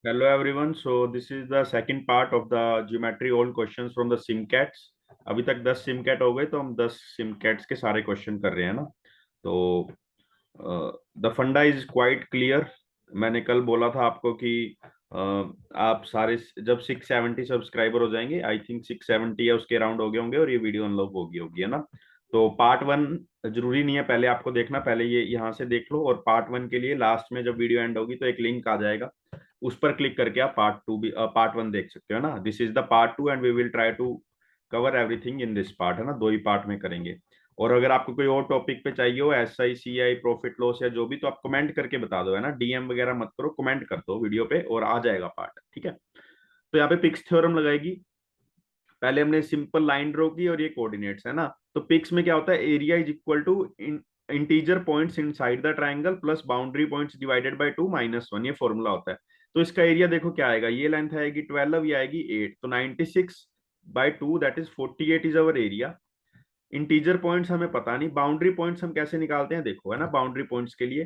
Hello everyone. So this is the second part of the geometry old questions from the simcats. अभी तक 10 simcat हो गए तो हम 10 simcats के सारे क्वेश्चन कर रहे हैं ना। तो द फंडा इज क्वाइट क्लियर। मैंने कल बोला था आपको कि आप सारे जब 670 सब्सक्राइबर हो जाएंगे, आई थिंक 670 या उसके अराउंड हो गए होंगे और ये वीडियो अनलॉक होगी होगी है ना। तो पार्ट वन जरूरी नहीं है पहले आपको देखना, पहले ये यहाँ से देख लो, और पार्ट वन के लिए लास्ट में जब वीडियो एंड होगी तो एक लिंक आ जाएगा, उस पर क्लिक करके आप पार्ट टू भी पार्ट वन देख सकते हो ना। This is the part two and we will try to cover everything in this part, है ना, दो ही पार्ट में करेंगे। और अगर आपको कोई और टॉपिक पे चाहिए हो, SI CI प्रॉफिट लॉस या जो भी, तो आप कमेंट करके बता दो, है ना, डीएम वगैरह मत करो, कमेंट कर दो वीडियो पे और आ जाएगा पार्ट, ठीक है। तो यहाँ पे पिक्स थ्योरम लगाएगी। पहले हमने सिंपल लाइन ड्रॉ की और ये कोऑर्डिनेट्स है ना। तो पिक्स में क्या होता है, area is equal to integer points inside the triangle plus boundary points divided by 2 - 1, ये फॉर्मूला होता है। तो इसका एरिया देखो क्या आएगा, ये लेंथ आएगी 12, ये आएगी 8, तो 96/2 that is 48 is our area. Integer points हमें पता नहीं, बाउंड्री पॉइंट्स हम कैसे निकालते हैं देखो, है ना। बाउंड्री पॉइंट्स के लिए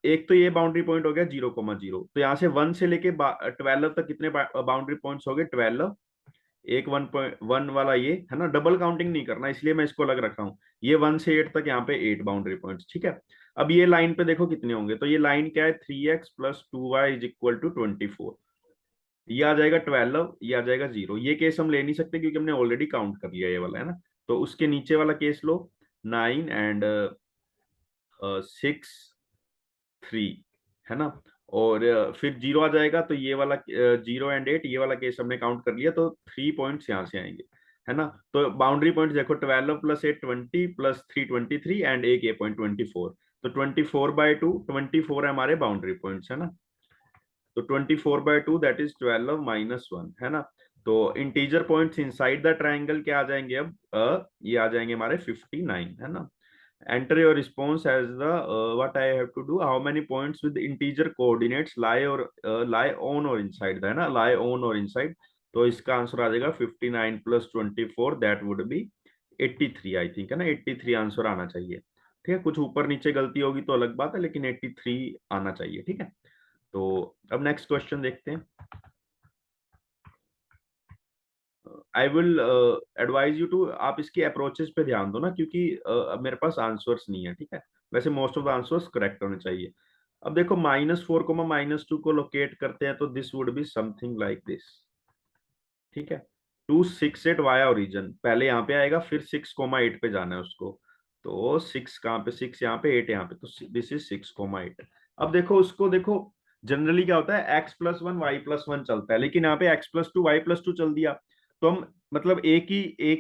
एक तो ये बाउंड्री पॉइंट हो गया 0,0, तो यहाँ से 1 से लेके 12 तक कितने बाउंड्री पॉइंट्स हो गए, 12। एक 1.1 वाला ये है ना, डबल काउंटिंग नहीं करना इसलिए मैं इसको अलग रखा हूँ। ये 1 से 8 तक यहाँ पे 8 बाउंड्री पॉइंट्स, ठीक है। अब ये लाइन पे देखो कितने होंगे, तो ये लाइन क्या है, 3x + 2y is equal to 24। ये आ जाएगा 12, ये आ जाएगा 0। ये केस हम ले नहीं सकते क्योंकि हमने ऑलरेडी काउंट कर लिया ये वाला, है ना। तो उसके नीचे वाला केस लो, 9 एंड 6 3, है ना। और फिर 0 आ जाएगा, तो ये वाला 0 एंड 8, ये वाला केस हमने काउंट कर लिया, तो 3 पॉइंट्स यहाँ से आएंगे, है ना। तो बाउंड्री पॉइंट्स देखो, 12 + 8 20 + 3 23 एंड एक ये पॉइंट 24। तो 24/2, 24 है हमारे बाउंड्री पॉइंट्स, है ना। तो 24/2 दैट इज 12 - 1, है ना। तो integer points inside the triangle क्या आ जाएंगे अब, ये आ जाएंगे हमारे 59, है ना। enter your response as the what I have to do, how many points with integer coordinates lie or lie on or inside the, है ना, lie on or inside। तो इसका आंसर आ जाएगा 59 + 24 that would B 83, I think, है ना। 83 answer आना चाहिए, ठीक है। कुछ ऊपर नीचे गलती होगी तो अलग बात है, लेकिन 83 आना चाहिए, ठीक है। तो अब नेक्स्ट क्वेश्चन देखते हैं। I will advise you to, आप इसकी अप्रोचेस पे ध्यान दो ना, क्योंकि अब मेरे पास आंसर्स नहीं है, ठीक है। वैसे most of the answers correct होने चाहिए। अब देखो, -4, -2 को लोकेट करते हैं तो this would be something like this, ठीक है। 2 6 8 वाया ओरिजिन, पहले यहाँ पे आएगा, फिर 6,8 पे जाना है उसको। तो 6 कहाँ पे, 6 यहाँ पे, 8 यहाँ पे, तो दिस इज 6,8। अब देखो उसको देखो, जनरली क्या होता है, x+1 y+1 चलता है, लेकिन यहाँ पे x+2 y+2 चल दिया। तो हम मतलब एक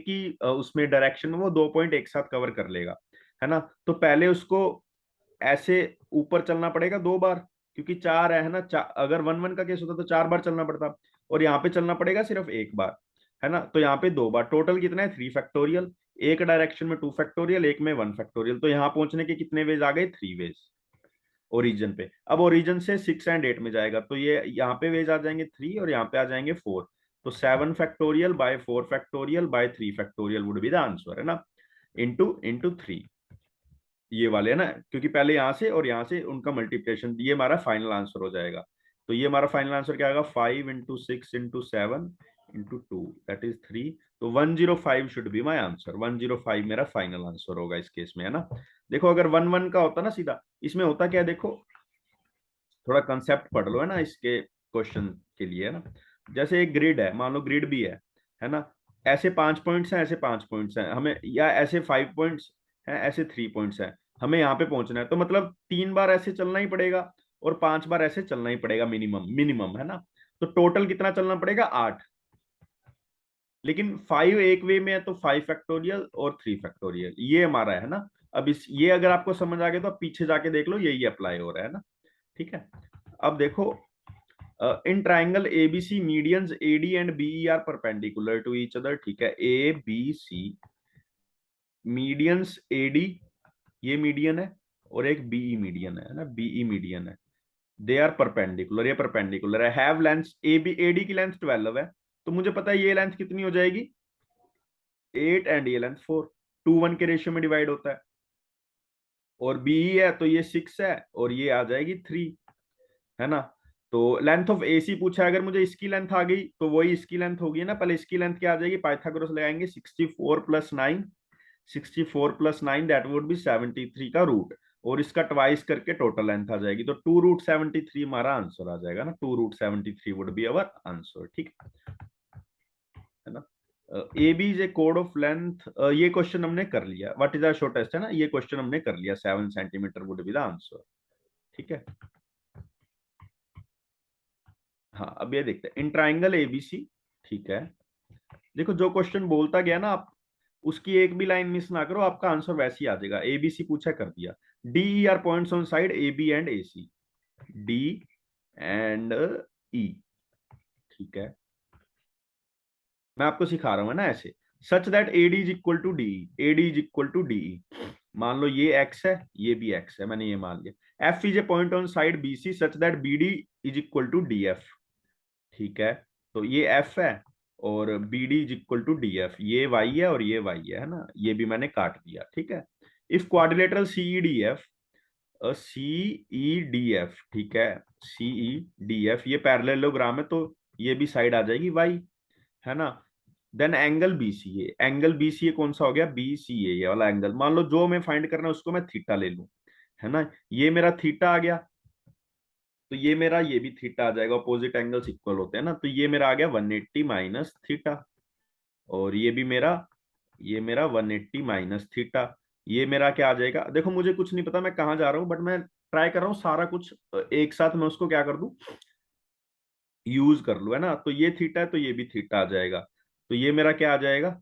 ही उसमें डायरेक्शन में वो 2 पॉइंट एक साथ कवर कर लेगा, है ना। तो पहले उसको ऐसे ऊपर चलना पड़ेगा 2 बार, क्योंकि 4 है ना। अगर 1 1 का केस होता तो 4 बार चलना पड़ता, और यहाँ पे चलना पड़ेगा सिर्फ 1 बार, है ना। तो यहाँ पे 2 बार, टोटल कितना है, 3 फैक्टोरियल। एक डायरेक्शन में 2 फैक्टोरियल, एक में 1 फैक्टोरियल, तो यहाँ पहुंचने के कितने वेज आ गए, 3 वेज ओरिजिन पे। अब ओरिजिन से 6 एंड 8 में जाएगा, तो ये यहाँ पे वेज आ जाएंगे 3 और यहाँ पे आ जाएंगे 4। तो 7 factorial factorial factorial would be the answer, है ना, इंटू 3, ये वाले, है ना। क्योंकि पहले यहाँ से और यहाँ से उनका मल्टीप्लिकेशन, ये हमारा फाइनल आंसर हो जाएगा। तो ये हमारा फाइनल आंसर क्या आएगा, 5 × 6 × 7 × 2 दैट इज 3। तो 105 शुड बी माई आंसर, 105 मेरा फाइनल आंसर होगा इस केस में, है ना। देखो अगर 1 1 का होता ना सीधा, इसमें होता क्या है देखो, थोड़ा कंसेप्ट पढ़ लो, है ना, इसके क्वेश्चन के लिए, है ना। जैसे एक ग्रिड है, मान लो ग्रिड भी है ना। ऐसे 5 पॉइंट्स हैं, ऐसे 5 पॉइंट्स हैं हमें, या ऐसे 5 पॉइंट्स हैं, ऐसे 3 पॉइंट्स हैं, हमें यहाँ पे पहुंचना है। तो मतलब 3 बार ऐसे चलना ही पड़ेगा और 5 बार ऐसे चलना ही पड़ेगा, मिनिमम मिनिमम, है ना। तो टोटल कितना चलना पड़ेगा, 8। लेकिन 5 एक वे में है, तो 5 फैक्टोरियल और 3 फैक्टोरियल, ये हमारा है ना। अब इस ये अगर आपको समझ आ गया तो आप पीछे जाके देख लो, यही अप्लाई हो रहा है ना, ठीक है। अब देखो, in triangle ABC medians AD and BE are perpendicular to each other, ठीक है। A B C medians AD, ये मीडियन है, और एक बीई मीडियन है ना, बीई मीडियन है। दे आर परपेंडिकुलर, ये परपेंडिकुलर है। Have length, A B AD की लेंथ 12 है, तो मुझे पता है ये लेंथ कितनी हो जाएगी, 8, एंड ये लेंथ 4, 2:1 के रेशियो में डिवाइड होता है। और बीई है तो ये 6 है, और ये आ जाएगी 3, है ना। तो लेंथ ऑफ एसी पूछा है, अगर मुझे इसकी लेंथ आ गई तो वही इसकी लेंथ होगी ना, पहले इसकी लेंथ क्या आ जाएगी, पाइथागोरस लगाएंगे, 64 + 9, 64 + 9 दैट वुड बी 73 का रूट, और इसका ट्वाइस करके टोटल लेंथ आ जाएगी, तो 2√73 हमारा आंसर आ जाएगा ना, 2√73 वुड बी अवर आंसर, ठीक है ना। ए बी इज ए कोड ऑफ लेंथ, ये क्वेश्चन हमने कर लिया, व्हाट इज आवर शॉर्टेस्ट है ना, ये क्वेश्चन हमने कर लिया, 7 centimetre would be the answer, ठीक है। हाँ अब ये देखते हैं इन ट्राइंगल एबीसी, ठीक है। देखो जो क्वेश्चन बोलता गया ना, आप उसकी एक भी लाइन मिस ना करो, आपका आंसर वैसे ही आ जाएगा, एबीसी पूछा कर दिया, D E R points on side A B and A C, D and E, ठीक है। मैं आपको सिखा रहा हूँ ना ऐसे, such that A D is equal to D, A D is equal to D, मान लो ये एक्स है ये भी एक्स है, मैंने ये मान लिया, F is a point on side B C such that B D is equal to D F, ठीक है। तो ये एफ है और B D is equal to D F, ये वाई है और ये वाई है ना, ये भी मैंने काट दिया, ठीक है। If quadrilateral C E D F, C E D F, ठीक है, सी ई डी एफ ये पैरेललोग्राम है, तो ये भी साइड आ जाएगी वाई, है ना। देन एंगल बी सी ए, एंगल बी सी ए कौन सा हो गया, बी सी ए, ये वाला एंगल, मान लो जो मैं फाइंड करना है उसको मैं थीटा ले लूं, है ना, ये मेरा थीटा आ गया, तो ये मेरा ये भी थीटा आ जाएगा, अपोजिट एंगल्स इक्वल होते हैं ना, तो ये मेरा आ गया 180 माइनस थीटा, और ये मेरा 180 माइनस थीटा, ये मेरा क्या आ जाएगा, देखो मुझे कुछ नहीं पता मैं कहाँ जा रहा हूँ, बट मैं ट्राई कर रहा हूँ सारा कुछ एक साथ मैं उसको क्या कर दूं, यूज कर लूं, है ना। तो ये थीटा है तो ये भी थीटा आ जाएगा, तो ये मेरा क्या आ जाएगा,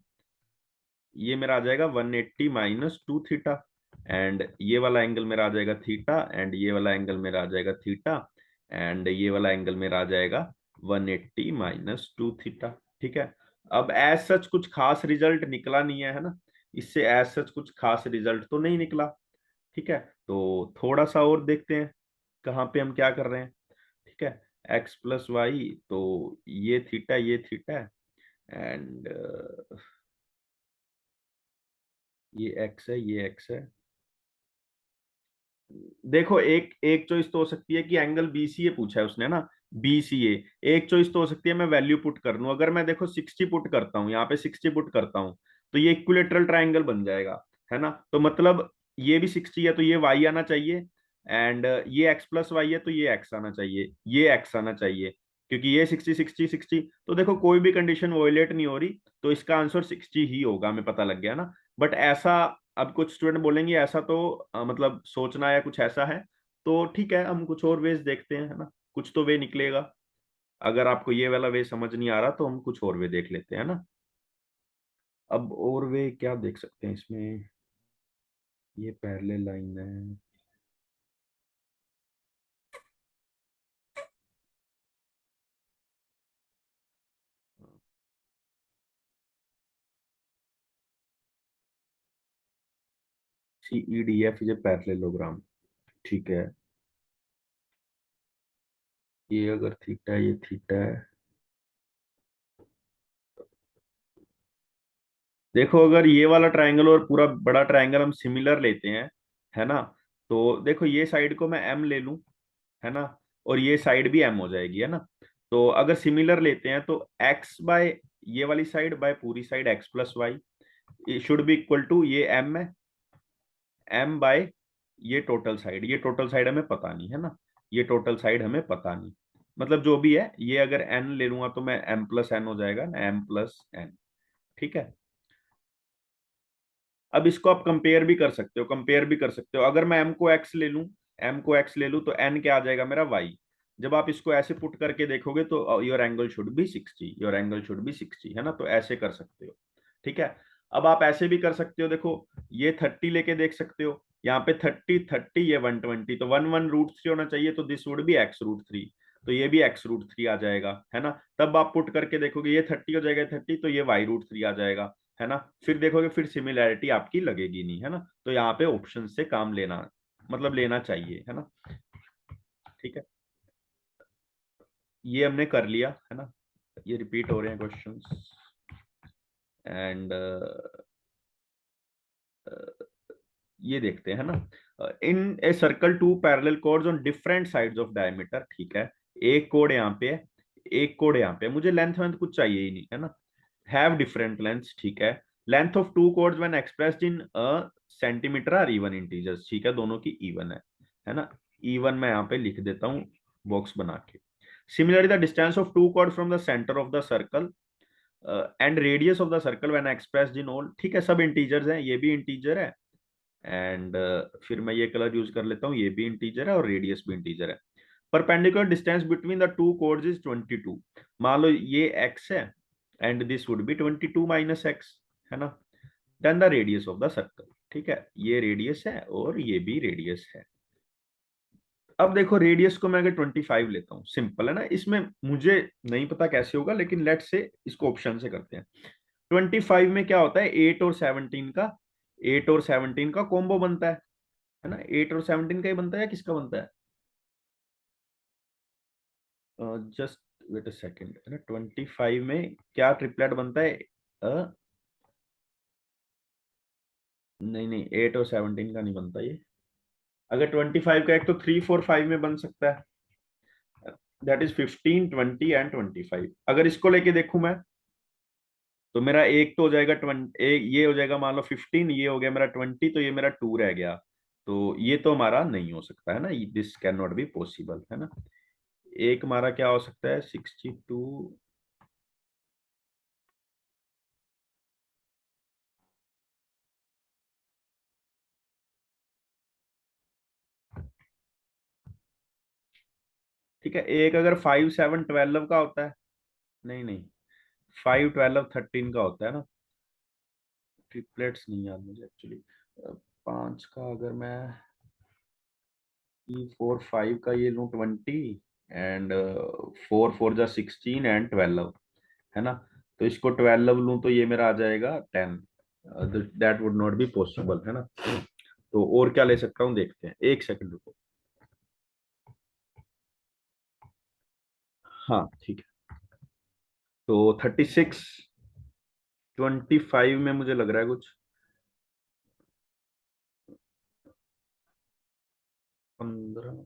ये मेरा आ जाएगा 180 माइनस 2 थीटा, एंड ये वाला एंगल मेरा आ जाएगा थीटा, एंड ये वाला एंगल मेरा आ जाएगा थीटा, एंड ये वाला एंगल मेरा आ जाएगा 180 माइनस 2 थीटा, ठीक है। अब एज सच कुछ खास रिजल्ट निकला नहीं है ना, इससे एज सच कुछ खास रिजल्ट तो नहीं निकला, ठीक है। तो थोड़ा सा और देखते हैं कहाँ पे हम क्या कर रहे हैं, ठीक है। एक्स प्लस वाई, तो ये थीटा है, एंड ये एक्स है ये एक्स है। देखो एक एक चॉइस तो हो सकती है कि एंगल बीसीए पूछा है उसने ना, बीसीए, एक चॉइस तो हो सकती है मैं वैल्यू पुट कर लूं, अगर मैं देखो 60 पुट करता हूँ यहाँ पे, 60 पुट करता हूँ तो ये इक्विलेटरल ट्राइंगल बन जाएगा, है ना। तो मतलब ये भी 60 है तो ये वाई आना चाहिए, एंड ये एक्स प्लस वाई है तो ये एक्स आना चाहिए, ये एक्स आना चाहिए, क्योंकि ये 60 60 60, तो देखो कोई भी कंडीशन वोलेट नहीं हो रही, तो इसका आंसर 60 ही होगा, हमें पता लग गया ना। बट ऐसा, अब कुछ स्टूडेंट बोलेंगे ऐसा तो मतलब सोचना या कुछ ऐसा है, तो ठीक है हम कुछ और वेज देखते हैं, है ना, कुछ तो वे निकलेगा, अगर आपको ये वाला वे समझ नहीं आ रहा तो हम कुछ और वे देख लेते हैं ना। अब और वे क्या देख सकते हैं इसमें, ये पैरेलल लाइन है, C E D F is a parallelogram, ठीक है, ये अगर थीटा है ये थीटा है, देखो अगर ये वाला ट्रायंगल और पूरा बड़ा ट्रायंगल हम सिमिलर लेते हैं, है ना, तो देखो ये साइड को मैं एम ले लूं, है ना, और ये साइड भी एम हो जाएगी, है ना। तो अगर सिमिलर लेते हैं तो एक्स बाय ये वाली साइड बाय पूरी side X plus Y should be equal to, ये एम है, एम बाय ये टोटल साइड, ये टोटल साइड हमें पता नहीं, है ना, ये टोटल साइड हमें पता नहीं, मतलब जो भी है, ये अगर एन ले लूंगा तो मैं एम प्लस एन हो जाएगा ना, एम प्लस एन, ठीक है। अब इसको आप कंपेयर भी कर सकते हो, कंपेयर भी कर सकते हो, अगर मैं एम को एक्स ले लूं, एम को एक्स ले लूं तो एन क्या आ जाएगा मेरा वाई, जब आप इसको ऐसे पुट करके देखोगे तो your angle should be 60, your angle should be 60, है ना, तो ऐसे कर सकते हो, ठीक है। अब आप ऐसे भी कर सकते हो, देखो ये 30 लेके देख सकते हो, यहाँ पे 30 30, ये 120, तो 1 1√3 होना चाहिए, तो दिस वुड बी x√3, तो ये भी x√3 आ जाएगा, है ना। तब आप पुट करके देखोगे ये 30 हो जाएगा 30, तो ये y√3 आ जाएगा, है ना। फिर देखोगे फिर सिमिलैरिटी आपकी लगेगी नहीं, है ना, तो यहाँ पे ऑप्शन से काम लेना, मतलब लेना चाहिए, है ना, ठीक है। ये हमने कर लिया, है ना, ये रिपीट हो रहे हैं क्वेश्चंस, एंड ये देखते हैं, है ना, in a circle two parallel chords on different sides of diameter, ठीक है, एक कोड यहाँ पे है, एक कोड यहाँ पे है, मुझे लेंथ वेंथ कुछ चाहिए ही नहीं, है ना। हैव डिफरेंट लेंथ, ठीक है। Length of two chords when expressed in centimeter are even integers, ठीक है, दोनों की इवन है ना। इवन मैं यहाँ पे लिख देता हूँ बॉक्स बना के। Similarly the distance of two कोड from the center of the circle and radius of the circle when expressed in all, ठीक है, सब इंटीजर्स हैं, ये भी इंटीजर है, एंड फिर मैं ये कलर यूज कर लेता हूँ, ये भी इंटीजर है और रेडियस भी इंटीजर है। Perpendicular distance between the two chords is 22, मान लो ये x है and this would be 22 minus X, है ना। Then the radius of the circle, ठीक है, ये रेडियस है और ये भी रेडियस है। अब देखो रेडियस को मैं अगर 25 लेता हूँ, सिंपल है ना, इसमें मुझे नहीं पता कैसे होगा, लेकिन लेट से इसको ऑप्शन से करते हैं। 25 में क्या होता है, 8 और 17 का कॉम्बो बनता है ना। 8 और 17 का ही बनता है, किसका बनता है, जस्ट वेट अ सेकेंड, है ना। 25 में क्या ट्रिपलेट बनता है, नहीं नहीं, 8 और 17 का नहीं बनता ये। अगर 25 का एक तो 3 4 5 में बन सकता है, दैट इज 15 20 एंड 25। अगर इसको लेके देखूं मैं, तो मेरा एक तो हो जाएगा 20, एक ये हो जाएगा मान लो 15, ये हो गया मेरा 20, तो ये मेरा 2 रह गया। तो ये तो हमारा नहीं हो सकता है ना, this can not be possible, है ना। एक हमारा क्या हो सकता है, 62, ठीक है। एक अगर 5 7 12 का होता है, नहीं नहीं, 5 12 13 का होता है ना। ट्रिपलेट्स नहीं याद मुझे एक्चुअली। 5 का अगर मैं E4 5 का ये लूँ 20, एंड 4 4 जा 16 एंड 12, है ना। तो इसको 12 लूँ तो ये मेरा आ जाएगा 10, that would not be possible, है ना। तो और क्या ले सकता हूँ, देखते हैं, एक सेकंड रुको। हाँ ठीक है, तो 36 25 में मुझे लग रहा है कुछ 15,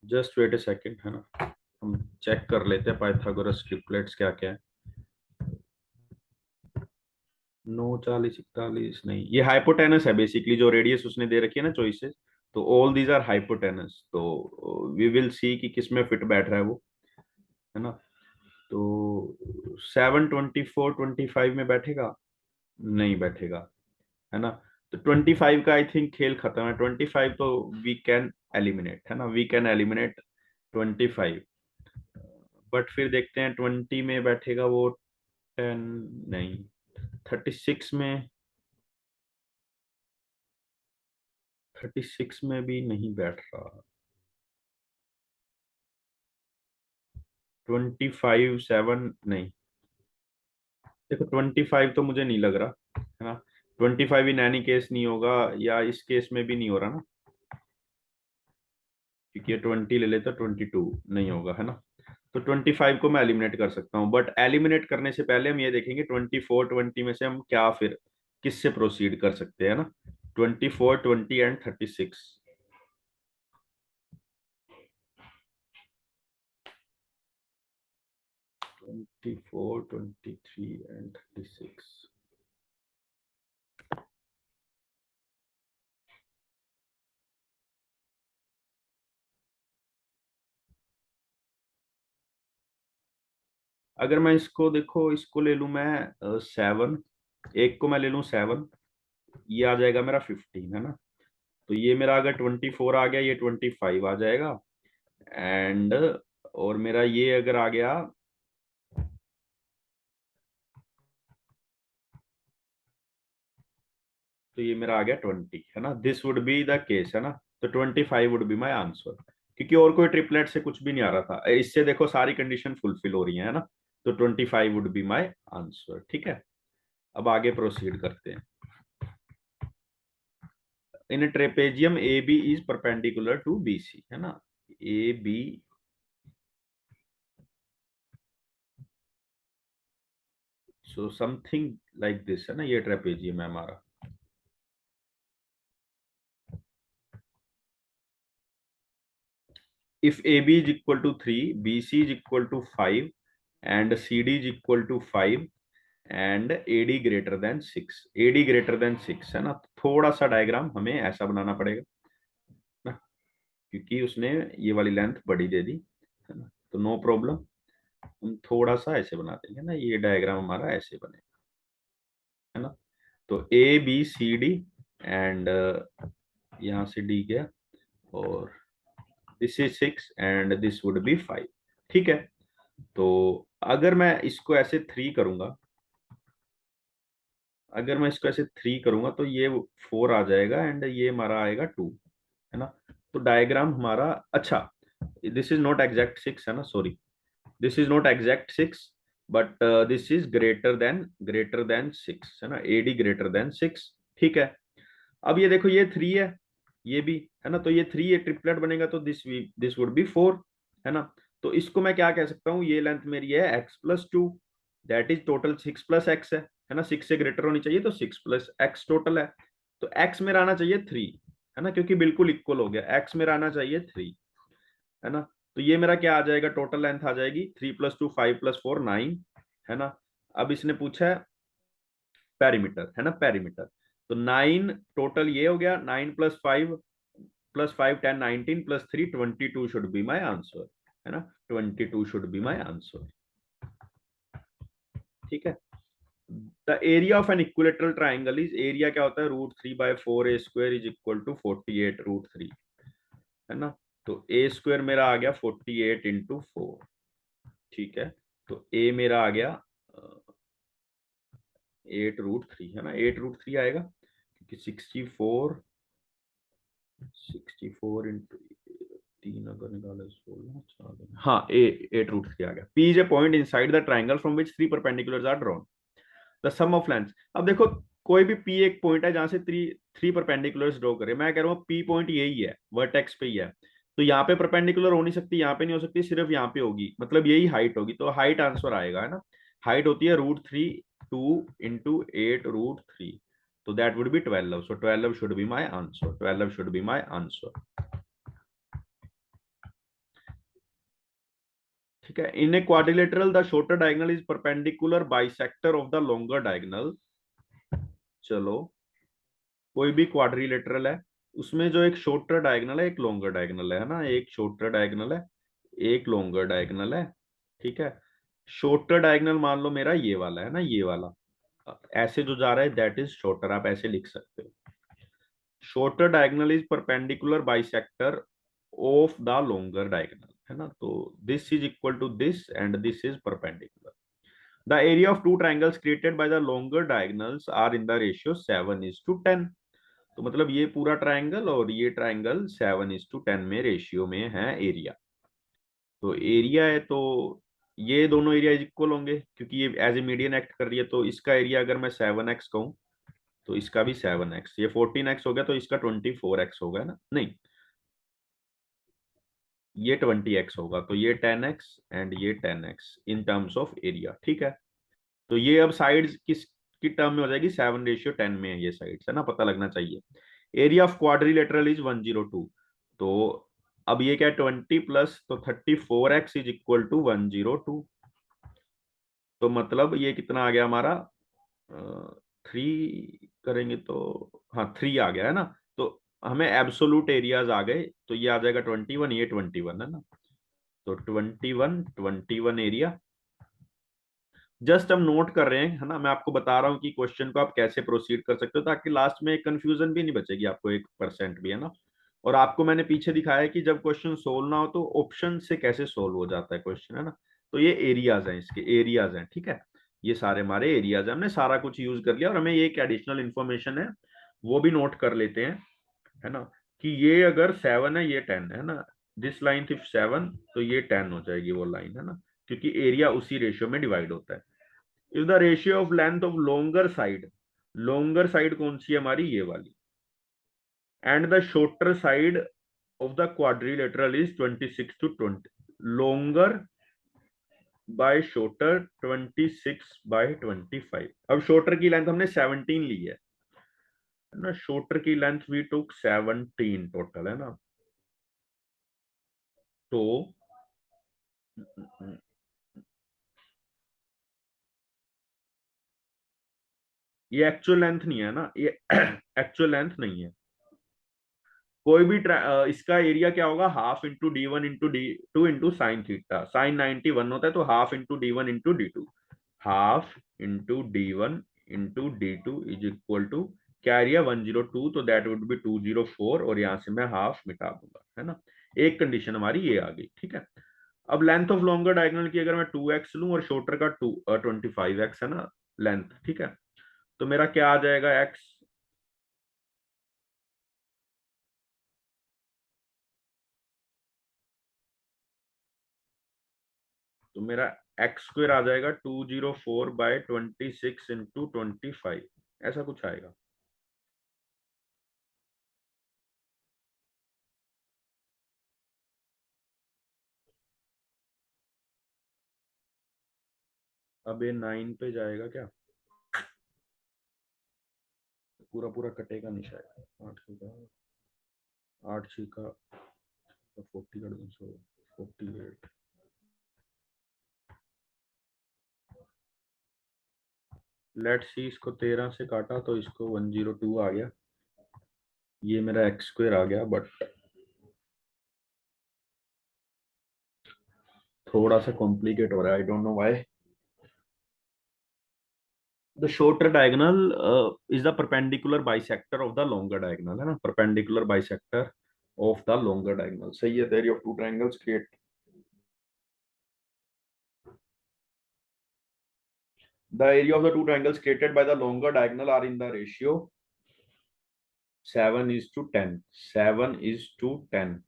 जस्ट वेट ए सेकंड, है ना। हम चेक कर लेते हैं पाइथागोरस ट्रिपलेट्स क्या क्या है। 9 40 41, नहीं, ये हाइपोटेनस है बेसिकली, जो रेडियस उसने दे रखी है ना चॉइसेस, तो ऑल दीज आर हाइपोटेनस, तो वी विल सी कि किस में फिट बैठ रहा है वो, है ना। तो 7 24 25 में बैठेगा, नहीं बैठेगा, है ना। तो 25 का आई थिंक खेल खत्म है, 25 तो वी कैन एलिमिनेट, है ना, वी कैन एलिमिनेट 25। बट फिर देखते हैं 20 में बैठेगा वो 10, नहीं, 36 में, 36 में भी नहीं बैठ रहा, 25 7 नहीं, देखो 25 तो मुझे नहीं लग रहा, है ना। 25 इन एनी केस नहीं होगा, या इस केस में भी नहीं हो रहा ना, क्योंकि ये 20 ले लेता, 22 नहीं होगा, है ना। तो 25 को मैं एलिमिनेट कर सकता हूँ, बट एलिमिनेट करने से पहले हम ये देखेंगे 24 20 में से हम क्या फिर किससे प्रोसीड कर सकते हैं ना। 24 20 एंड 36, 24 23 एंड 36। अगर मैं इसको देखो, इसको ले लूं मैं 7, एक को मैं ले लूं 7, ये आ जाएगा मेरा 15, है ना। तो ये मेरा अगर 24 आ गया, ये 25 आ जाएगा, एंड और मेरा ये अगर आ गया, तो ये मेरा आ गया 20, है ना। This would be the case, है ना। तो 25 वुड बी माई आंसर, क्योंकि और कोई ट्रिपलेट से कुछ भी नहीं आ रहा था, इससे देखो सारी कंडीशन फुलफिल हो रही है ना। तो 25 वुड बी माई आंसर, ठीक है। अब आगे प्रोसीड करते हैं। In trapezium A B is perpendicular to B C, है ना। A B, so something like this, है ना, ये ट्रेपेजियम है हमारा। if AB is equal to 3, BC is equal to 5 and CD is equal to 5 and AD greater than 6, AD greater than 6 है ना। थोड़ा सा डायग्राम हमें ऐसा बनाना पड़ेगा ना, क्योंकि उसने ये वाली लेंथ बड़ी दे दी है ना, तो नो प्रॉब्लम, हम थोड़ा सा ऐसे बना देंगे ना, ये डायग्राम हमारा ऐसे बनेगा है ना। तो A B C D and यहाँ से डी गया और this is 6 and this would be 5। ठीक है, तो अगर मैं इसको ऐसे 3 करूंगा, अगर मैं इसको ऐसे 3 करूंगा तो ये 4 आ जाएगा एंड ये हमारा आएगा 2 है ना। तो डायग्राम हमारा, अच्छा दिस इज नॉट एग्जैक्ट 6 है ना, sorry, this is not exact 6 but this is greater then 6 है ना, एडी ग्रेटर देन 6। ठीक है, अब ये देखो ये 3 है, ये भी है ना, तो ये 3 ये ट्रिपलेट बनेगा तो दिस वुड बी 4 है ना। तो इसको मैं क्या कह सकता हूँ, ये लेंथ मेरी है x+2, that is total 6+x है ना, 6 से ग्रेटर होनी चाहिए तो 6+x टोटल है। तो x मेरा आना चाहिए 3 है ना, क्योंकि बिल्कुल इक्वल हो गया, x मेरा आना चाहिए 3 है ना। तो ये मेरा क्या आ जाएगा, टोटल लेंथ आ जाएगी 3+2 5+4 9 है ना। अब इसने पूछा है पेरीमीटर है ना, पेरीमीटर, तो 9 टोटल ये हो गया, 9+5 + 5 10 19 +3 22 शुड बी माय आंसर है ना, 22 शुड बी माय आंसर। ठीक है, the area of an equilateral triangle is, area क्या होता है, √3/4a² इज इक्वल टू 48√3 है ना। तो a² मेरा आ गया 48 × 4। ठीक है, तो a मेरा आ गया 8√3 है ना, 8√3 आएगा क्योंकि 64 इंटू 3 अगर निकाले 16 हाँ, 8√3 आ गया। P is a point inside the triangle from which 3 perpendiculars are drawn, the sum of length. अब देखो कोई भी P एक पॉइंट है जहां से 3 परपेंडिकुलर्स ड्रॉ करे, मैं कह रहा हूँ P पॉइंट यही है, वर्टेक्स पे ही है, तो यहाँ पे परपेंडिकुलर हो नहीं सकती, यहाँ पे नहीं हो सकती, सिर्फ यहाँ पे होगी, मतलब यही हाइट होगी, तो हाइट आंसर आएगा है ना। हाइट होती है √3 2 × 8√3, तो that would be 12, so 12 should be my answer, 12 should be my answer. ठीक है, in a quadrilateral the shorter diagonal is perpendicular bisector of the longer diagonal. चलो कोई भी क्वाड्रिलेटरल है, उसमें जो एक शॉर्टर डायगोनल है एक लॉन्गर डायगोनल है ना, एक शॉर्टर डायगोनल है एक लॉन्गर डायगोनल है। ठीक है, शॉर्टर डायगोनल मान लो मेरा ये वाला है ना, ये वाला ऐसे जो जा रहा है दैट इज शॉर्टर, आप ऐसे लिख सकते हो, shorter diagonal is perpendicular bisector of the longer diagonal है ना। तो this is equal to this and this is perpendicular. The area of two triangles created by the longer diagonals are in the ratio 7:10। तो मतलब ये पूरा triangle और ये triangle 7:10 में रेशियो में है एरिया। तो एरिया है तो ये दोनों एरिया इक्वल होंगे क्योंकि ये एज ए मीडियन एक्ट कर रही है, तो इसका एरिया अगर मैं 7x कहूँ तो इसका भी 7x, ये 14x हो गया तो इसका 24x होगा ना, नहीं ये 20x होगा, तो ये 10x एंड ये 10x in terms of area. ठीक है, तो ये अब साइड्स किस की टर्म में हो जाएगी, 7:10 में है ये साइड्स है ना, पता लगना चाहिए। एरिया ऑफ क्वाड्रिलेटरल इज 102, तो अब ये क्या है 20 प्लस, तो 34x इज इक्वल टू 102, तो मतलब ये कितना आ गया हमारा 3 करेंगे तो हाँ 3 आ गया है ना। तो हमें एब्सोलूट एरियाज आ गए, तो ये आ जाएगा 21, ये 21 है ना, तो 21 एरिया। जस्ट हम नोट कर रहे हैं है ना, मैं आपको बता रहा हूँ कि क्वेश्चन को आप कैसे प्रोसीड कर सकते हो ताकि लास्ट में कंफ्यूजन भी नहीं बचेगी आपको 1% भी है ना। और आपको मैंने पीछे दिखाया है कि जब क्वेश्चन सोल्व ना हो तो ऑप्शन से कैसे सोल्व हो जाता है क्वेश्चन है ना। तो ये एरियाज हैं, इसके एरियाज हैं। ठीक है, ये सारे हमारे एरियाज हैं, हमने सारा कुछ यूज कर लिया और हमें ये एक एडिशनल इन्फॉर्मेशन है वो भी नोट कर लेते हैं है ना, कि ये अगर 7 है ये 10 है ना, दिस लाइन इफ 7 तो ये 10 हो जाएगी वो लाइन है ना, क्योंकि एरिया उसी रेशियो में डिवाइड होता है। Is the ratio of length of longer side कौन सी है हमारी, ये वाली, and the shorter side of the quadrilateral is 26:20, longer by shorter 26/25। अब शॉर्टर की लेंथ हमने 17 ली है ना, शॉर्टर की लेंथ वी टुक 17 टोटल है ना। तो ये एक्चुअल लेंथ नहीं है ना, ये एक्चुअल लेंथ नहीं है। कोई भी इसका एरिया क्या होगा, half into D1 into D2 into sine theta. Sine 91 होता है, तो half into D1 into D2, half into D1 into D2 is equal to क्या एरिया 102, तो दैट वुड बी 204, और यहां से मैं हाफ मिटा दूंगा, है ना। एक कंडीशन हमारी ये आ गई, ठीक है। अब लेंथ ऑफ लॉन्गर डायगोनल की अगर मैं 2x लूं और शॉर्टर का 25x है ना लेंथ, ठीक है, तो मेरा क्या आ जाएगा x, तो मेरा एक्स स्क्वेयर आ जाएगा 204/26 इंटू 25, ऐसा कुछ आएगा। अब ये 9 पे जाएगा क्या, पूरा पूरा कटेगा नहीं शायद, 8 का 40 कर दूं, सो 48, लेट सी, इसको 13 से काटा तो इसको 102 आ गया, ये मेरा एक्स स्क्वेयर आ गया, बट थोड़ा सा कॉम्प्लिकेट हो रहा है, I don't know why. The shorter diagonal is the perpendicular bisector of the longer diagonal, है ना, perpendicular bisector of the longer diagonal, सही है। theory of two triangles create the area of the two triangles created by the longer diagonal are in the ratio 7:10, 7:10,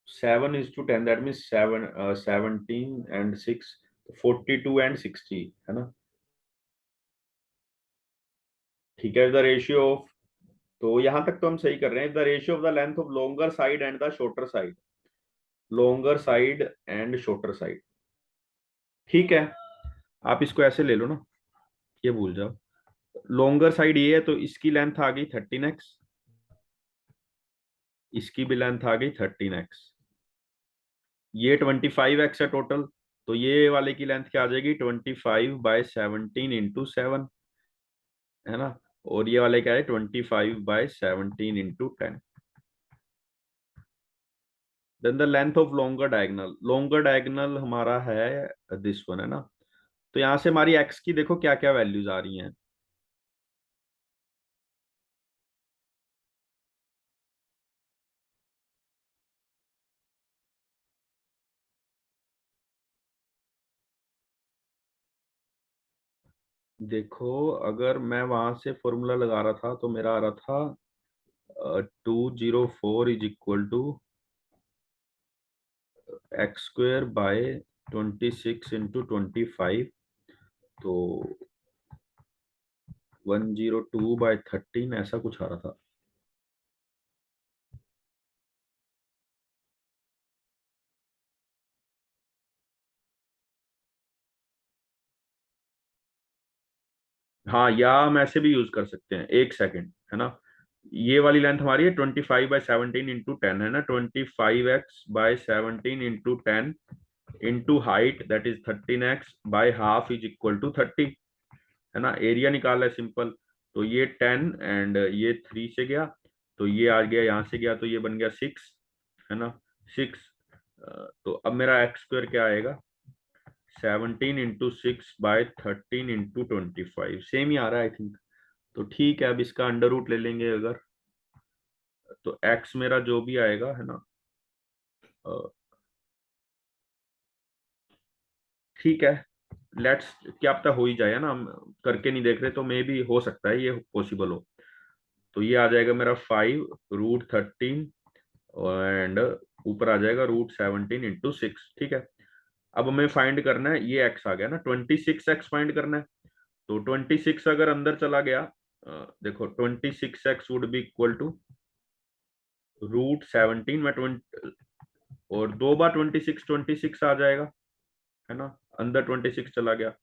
7:10, that means 17 and 6, 42 and 60, है ना, ठीक है। The ratio of, तो यहां तक तो हम सही कर रहे हैं। The ratio of the length of longer side and the shorter side, longer side and shorter side, ठीक है। आप इसको ऐसे ले लो ना, ये भूल जाओ। लोंगर साइड ये है, तो इसकी लेंथ आ गई 13x, इसकी भी लेंथ आ गई 13x, ये 25x है टोटल, तो ये वाले की लेंथ क्या आ जाएगी 25/17 इंटू 7, है ना, और ये वाले क्या है 25/17 into 10। Then the length of longer diagonal, longer diagonal हमारा है दिस वन, है ना। तो यहां से हमारी x की देखो क्या क्या वैल्यूज आ रही हैं। देखो, अगर मैं वहां से फॉर्मूला लगा रहा था तो मेरा आ रहा था 204 is equal to x² by 26 into 25, तो 102/13 ऐसा कुछ आ रहा था। हाँ, या हम ऐसे भी यूज कर सकते हैं, एक सेकंड, है ना। ये वाली लेंथ हमारी है 25/17 इंटू 10, है ना, 25x/17 into 10 into height that is 13x by half is equal to 30, है ना। एरिया निकाला है सिंपल, तो ये 10 एंड ये 3 से गया, तो ये आ गया, यहाँ से गया तो ये बन गया 6, है ना, 6। तो अब मेरा एक्स स्क्वायर क्या आएगा, 17 इंटू 6/13 इंटू 25, सेम ही आ रहा है आई थिंक। तो ठीक है, अब इसका अंडर रूट ले लेंगे अगर, तो एक्स मेरा जो भी आएगा, है ना, अ, ठीक है, लेट्स, क्या पता हो ही जाए, है ना, हम करके नहीं देख रहे, तो मे भी हो सकता है ये पॉसिबल हो। तो ये आ जाएगा मेरा 5√13, एंड ऊपर आ जाएगा √17 इंटू 6, ठीक है। अब हमें फाइंड करना है, ये एक्स आ गया ना, 26x फाइंड करना है। तो 26 अगर अंदर चला गया, देखो 26x would be equal to √17 में 20, और 2 बार 26 आ जाएगा, है ना, अंदर 26 चला गया,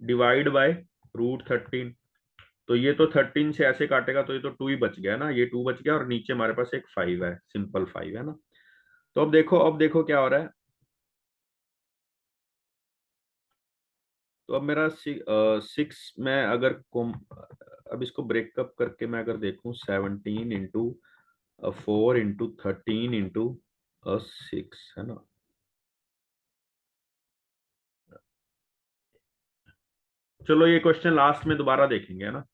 डिवाइड बाय √13, तो ये तो 13 से ऐसे काटेगा तो ये तो 2 ही बच गया ना, ये 2 बच गया और नीचे हमारे पास एक 5 है, सिंपल 5 है ना। तो अब देखो क्या हो रहा है। तो अब मेरा 6 में अगर अब इसको ब्रेकअप करके मैं अगर देखूं, 17 इंटू 4 इंटू 13 इंटू 6 है ना। चलो ये क्वेश्चन लास्ट में दोबारा देखेंगे, है ना,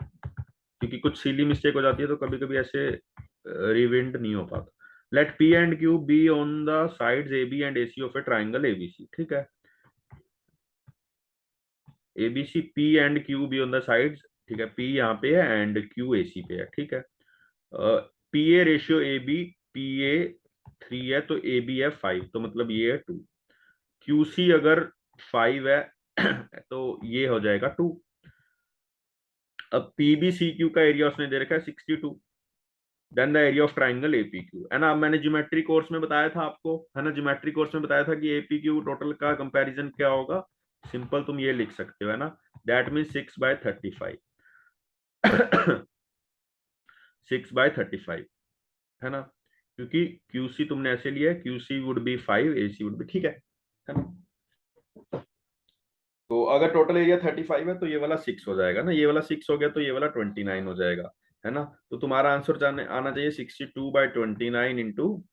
क्योंकि कुछ सीली मिस्टेक हो जाती है तो कभी कभी ऐसे रिविंड नहीं हो पाता। Let P and Q be on the sides A B and A C of a triangle ABC, ठीक है। ABC P and Q be on the sides, ठीक है, पी यहाँ पे है एंड क्यू ए सी पे है, ठीक है। P A ratio A B, P A 3 है तो ए बी है 5, तो मतलब ये है 2। क्यू सी अगर 5 है तो ये हो जाएगा 2। अब पी बी सी क्यू का एरिया उसने दे रखा है 62, then the area of triangle APQ, है ना। अब मैंने ज्योमेट्री कोर्स में बताया था आपको, है ना, ज्योमेट्री कोर्स में बताया था कि एपीक्यू टोटल का कंपैरिजन क्या होगा। सिंपल तुम ये लिख सकते हो, है ना, दैट मीन 6/35 6/35, है ना, क्योंकि क्यूसी तुमने ऐसे लिया है, QC would be 5, AC would be, ठीक है ना। तो अगर टोटल एरिया 35 है तो ये वाला 6 हो जाएगा ना, ये वाला 6 हो गया तो ये वाला 29 हो जाएगा, है ना। तो तुम्हारा आंसर जाने आना चाहिए 62/29 इंटू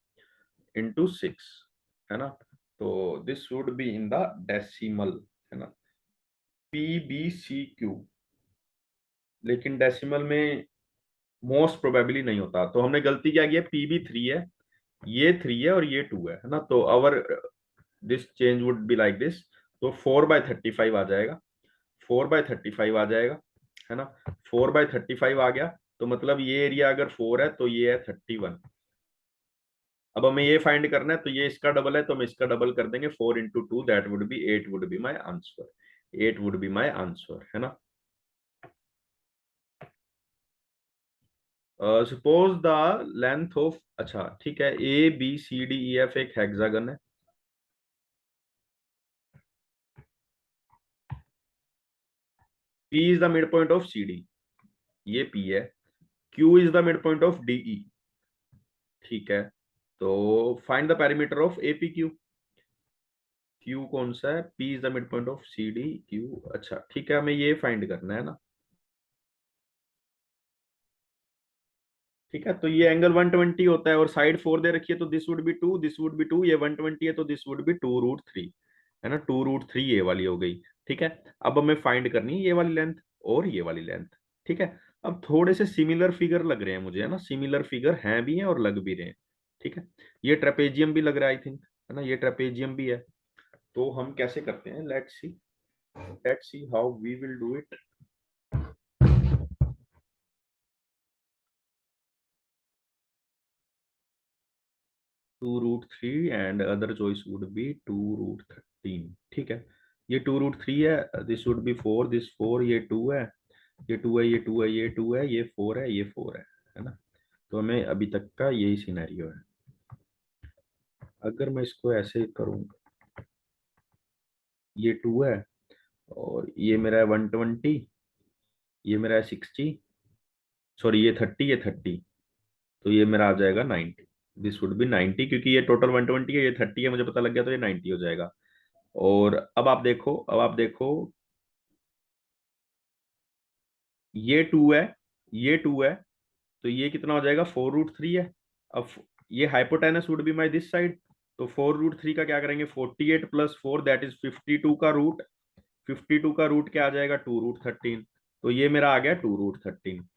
6, है ना। तो this would be in the decimal, है ना, PBCQ। लेकिन डेसिमल में मोस्ट प्रोबेबली नहीं होता, तो हमने गलती क्या की है, PB 3 है, ये 3 है और ये 2 है ना। तो our this change would be like this. तो 4/35 आ जाएगा, 4/35 आ जाएगा, है ना। 4/35 आ गया तो मतलब ये एरिया अगर 4 है तो ये है 31। अब हमें ये फाइंड करना है तो ये इसका डबल है तो हम इसका डबल कर देंगे, 4 × 2 that would B 8 would be my answer, 8 would be my answer, है ना। सपोज द लेंथ ऑफ, अच्छा ठीक है, ABCDEF एक हेक्सागन है। P is the mid point of CD, ये P है। Q is the mid point of DE, ठीक है। तो find the perimeter of APQ। Q कौन सा है, P is the mid point of CDQ, अच्छा ठीक है, हमें ये फाइंड करना है ना। ठीक है, तो ये एंगल 120 होता है और साइड 4 दे रखी है तो this would B 2, this would B 2, ये 120 है तो दिस वुड बी 2√3, है ना, 2√3 ये वाली हो गई। ठीक है, अब हमें फाइंड करनी है ये वाली लेंथ और ये वाली लेंथ। ठीक है, अब थोड़े से सिमिलर फिगर लग रहे हैं मुझे, है ना, सिमिलर फिगर हैं भी हैं और लग भी रहे हैं। ठीक है, ये ट्रेपेजियम भी लग रहा है आई थिंक, है ना, ये ट्रेपेजियम भी है। तो हम कैसे करते हैं, let's see how we will do it. 2√3 and other choice would be 2√13, ठीक है। ये 2√3 है, दिस वुड बी 4, दिस 4, ये 2 है, ये 2 है, ये 2 है, ये 2 है, ये 4 है, ये 4 है ना। तो हमें अभी तक का यही सिनेरियो है। अगर मैं इसको ऐसे करूं, ये 2 है और ये मेरा है 120, ये मेरा है 60, सॉरी ये 30, ये 30, तो ये मेरा आ जाएगा 90। दिस वुड बी 90, क्योंकि ये टोटल 120 है, ये 30 है, मुझे पता लग गया तो ये 90 हो जाएगा। और अब आप देखो ये 2 है, ये 2 है, तो ये कितना हो जाएगा, 4√3 है। अब ये hypotenuse would be my this side, तो 4√3 का क्या करेंगे, 48 + 4 दैट इज 52 का रूट, 52 का रूट क्या आ जाएगा, 2√13, तो ये मेरा आ गया 2√13।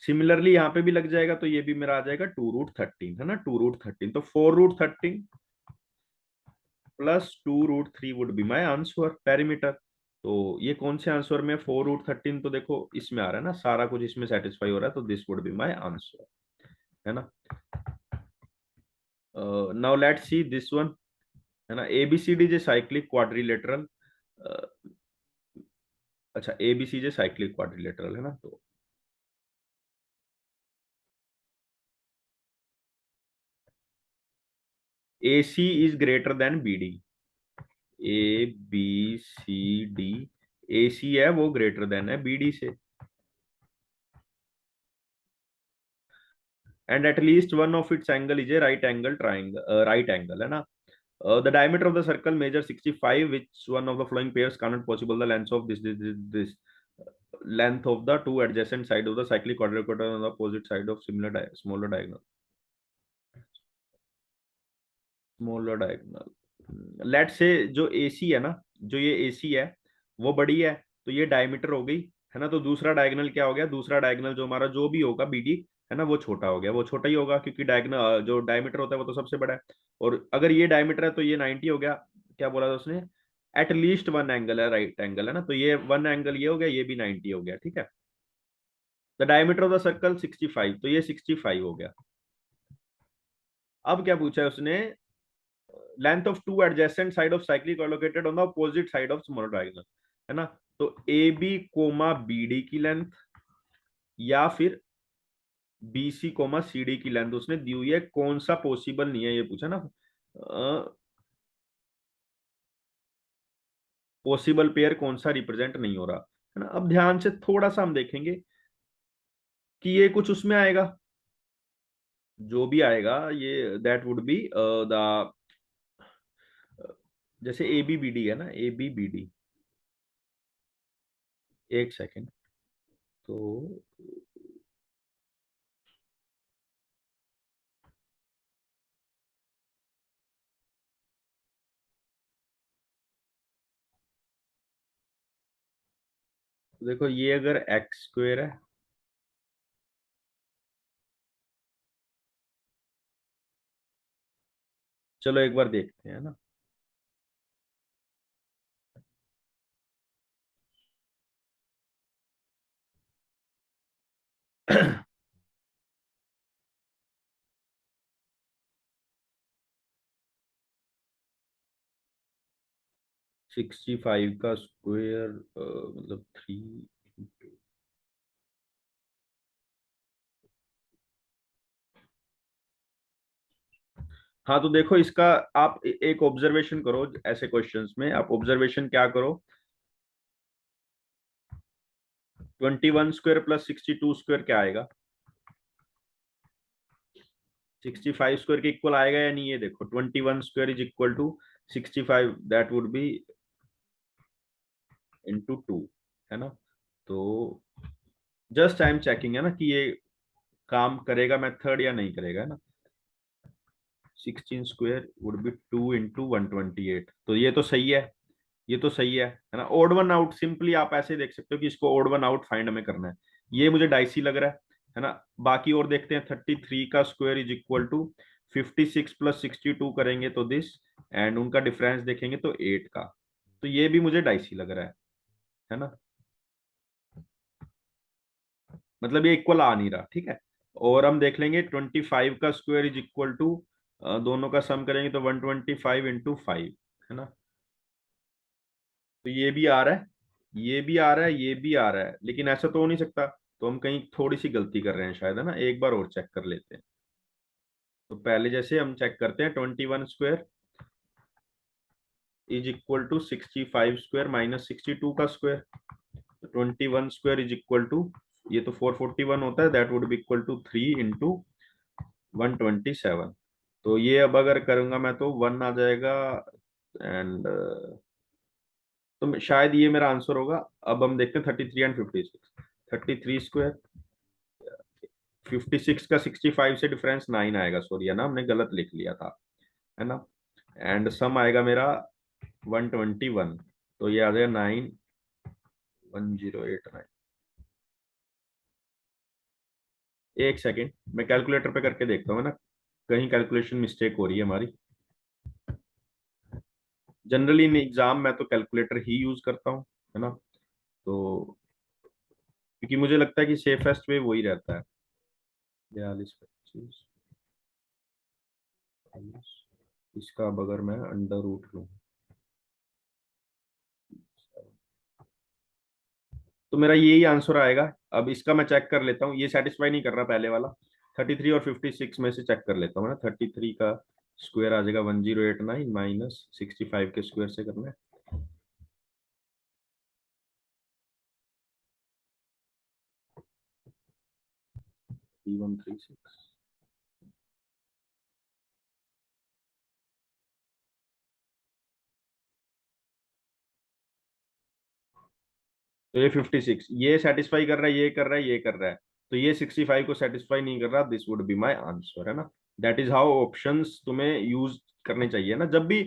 सिमिलरली यहाँ पे भी लग जाएगा तो ये भी मेरा आ जाएगा 2√13, है ना, 2√13, तो 4√13 +2√3 would be my answer perimeter. तो ये कौन से आंसर में, 4√13 तो देखो इसमें आ रहा है ना, सारा कुछ इसमें सेटिस्फाई हो रहा है, तो this would be my answer, है ना। Now let's see this one, है ना, ABCD जे साइक्लिक क्वाड्रिलेटरल, अच्छा ABC जे साइक्लिक क्वाड्रिलेटरल, है ना। तो AC is greater than BD, ABCD, A C है वो ग्रेटर देन है बी डी से, and at least one of its angle is a right angle triangle, right angle है ना। The diameter of the circle measure 65, which one of the following pairs cannot possible the length of this length of the two adjacent side of the cyclic quadrilateral on the opposite side of smaller diagonal, smaller diagonal. Let से जो AC है ना, जो ये AC है वो बड़ी है, तो ये डायमीटर हो गई, है ना। तो दूसरा डायगोनल क्या हो गया, दूसरा डायगोनल जो हमारा जो भी होगा बीडी, है ना, वो छोटा हो गया, वो छोटा ही होगा क्योंकि डायगोनल जो डायमीटर होता है वो तो सबसे बड़ा है। और अगर ये डायमीटर है तो ये 90 हो गया। क्या बोला था उसने, एट लीस्ट वन एंगल है, राइट एंगल है ना, तो ये वन एंगल ये हो गया, ये भी 90 हो गया, ठीक है। The diameter of the circle 65, तो ये 65 हो गया। अब क्या पूछा है उसने, length of two adjacent side of cyclic are located on the opposite side of smaller diagonal, है ना। तो A B comma B D की लेंथ या फिर B C comma C D की लेंथ उसने दी हुई है, कौन सा पॉसिबल नहीं है ये पूछा ना। पॉसिबल पेयर कौन सा रिप्रेजेंट नहीं हो रहा, है ना। अब ध्यान से थोड़ा सा हम देखेंगे कि ये कुछ उसमें आएगा, जो भी आएगा ये दैट वुड बी द, जैसे ए बी बी डी है ना, ए बी बी डी, एक सेकेंड। तो देखो ये अगर एक्स स्क्वेयर है, चलो एक बार देखते हैं ना। 65 का स्क्वायर मतलब 3। हाँ तो देखो इसका, आप एक ऑब्जर्वेशन करो, ऐसे क्वेश्चंस में आप ऑब्जर्वेशन क्या करो, 21 स्क्वायर प्लस 62 स्क्वायर क्या आएगा, 65 स्क्वायर के इक्वल आएगा या नहीं, ये देखो 21 square is equal to 65, that would be into 2, है ना। तो जस्ट आई एम चेकिंग है ना कि ये काम करेगा मेथड या नहीं करेगा, है ना। 16 स्क्वायर वुड बी 2 इंटू 128, तो ये तो सही है, ये तो सही है ना। ओड वन आउट सिंपली आप ऐसे देख सकते हो कि इसको ओड वन आउट फाइंड हमें करना है, ये मुझे डाइसी लग रहा है ना। बाकी और देखते हैं, 33 का square is equal to 56 plus 62 करेंगे तो दिस, एंड उनका डिफरेंस देखेंगे तो 8 का, तो ये भी मुझे डाइसी लग रहा है ना। मतलब ये इक्वल आ नहीं रहा, ठीक है। और हम देख लेंगे 25 का स्क्वायर इज इक्वल टू, दोनों का सम करेंगे तो 125 इंटू 5, है ना। तो ये भी आ रहा है, ये भी आ रहा है, ये भी आ रहा है, लेकिन ऐसा तो हो नहीं सकता, तो हम कहीं थोड़ी सी गलती कर रहे हैं शायद, है ना। एक बार और चेक कर लेते हैं। तो पहले जैसे हम चेक करते हैं, 21 square is equal to 65 square minus 62 का square, 21 square is equal to, ये तो 441 होता है, that would be equal to 3 into 127। तो ये अब अगर करूंगा मैं तो 1 आ जाएगा, एंड तो शायद ये मेरा आंसर होगा। अब हम देखते हैं 33 एंड 56, 33 स्क्वायर, 56 का 65 से डिफरेंस 9 आएगा, सॉरी है ना, हमने गलत लिख लिया था, है ना। एंड सम आएगा मेरा 121, तो ये आ जाएगा 91089। एक सेकेंड मैं कैलकुलेटर पे करके देखता हूँ, है ना, कहीं कैलकुलेशन मिस्टेक हो रही है हमारी। जनरली इन एग्जाम में तो कैलकुलेटर ही यूज करता हूँ, है ना। तो क्योंकि मुझे लगता है कि सेफेस्ट वे वही रहता है। 42 25, इसका अब अगर मैं अंडर रूट लूँ तो मेरा यही आंसर आएगा। अब इसका मैं चेक कर लेता हूँ, ये सेटिस्फाई नहीं कर रहा पहले वाला। 33 और 56 में से चेक कर लेता हूँ ना। 33 का स्क्वायर आ जाएगा 1089 माइनस 65 के स्क्वायर से करना है, 3136। तो ये 56 ये सेटिस्फाई कर रहा है, ये कर रहा है, ये कर रहा है, तो ये 65 को सेटिस्फाई नहीं कर रहा। This would B my answer, है ना। दैट इज हाउ ऑप्शंस तुम्हें यूज करने चाहिए ना, जब भी